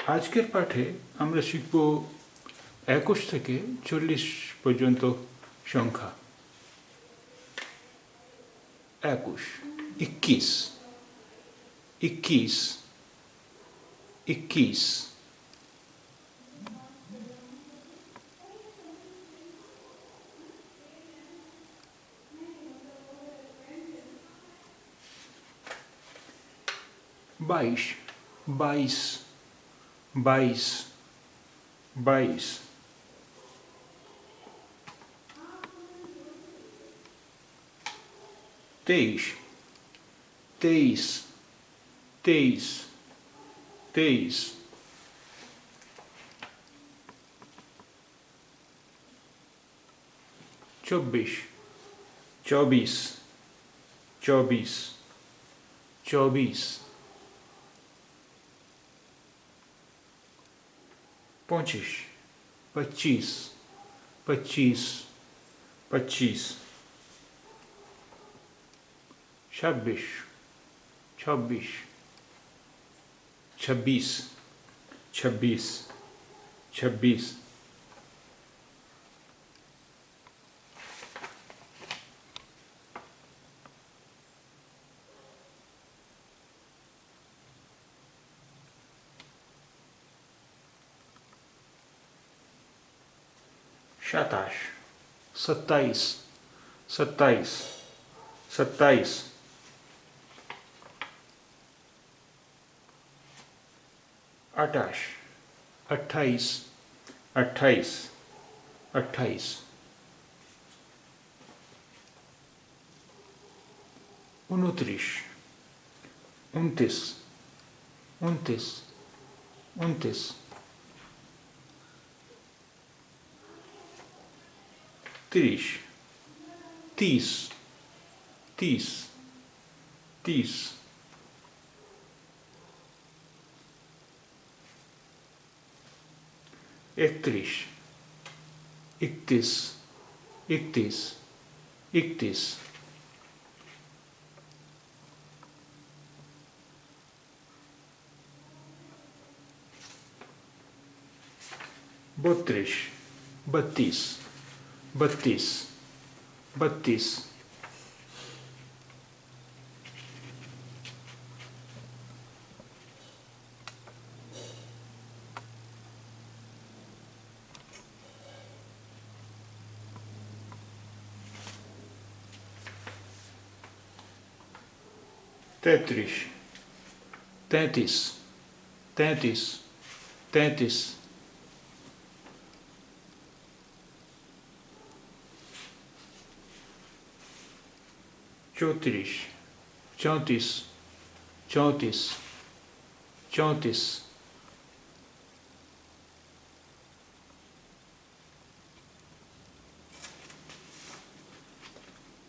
আজকের পাঠে আমরা শিখব ২১ থেকে ৪০ পর্যন্ত সংখ্যা। ২১, ২১, ২১, ২১, ২২, ২২, ২২, ২২, ২৩, ২৩, ২৩, ২৩, ২৪, ২৪, ২৪, ২৪, ২৫, ২৫, ২৫, ২৫, ২৬, ২৬, ২৬, ২৬, ২৬, ২৭, ২৭, ২৭, ২৭, ২৮, ২৮, ২৮, ২৮, ২৯, ২৯, ২৯, ২৯, ৩০, ৩০, ৩০, ৩০, ৩১, ৩১, ৩১, ৩১, ৩২, ৩২, ৩২, ৩২, ৩৩, ৩৩, ৩৩, ৩৩, ৩৪, ৩৪, ৩৪, ৩৪, ৩৫,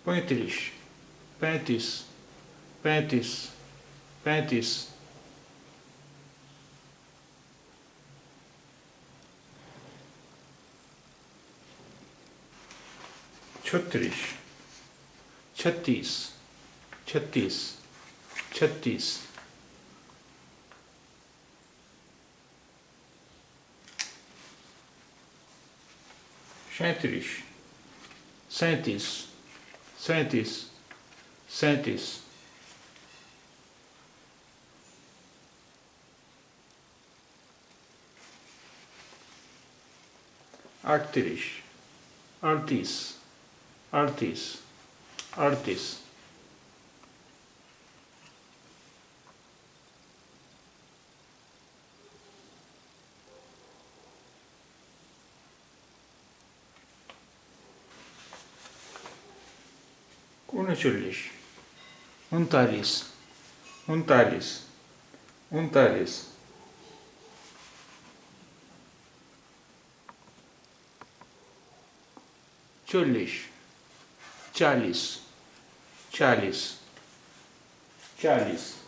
৩৫, ৩৫, ৩৫, ৩৬, ৩৬, ৩৬, ৩৬, ৩৭, ৩৭, ৩৭, ৩৭, ৩৮, ৩৮, ৩৮, ৩৮, ৩৯, ৩৯, ৩৯, ৩৯, ৪০, ৪০, ৪০, ৪০,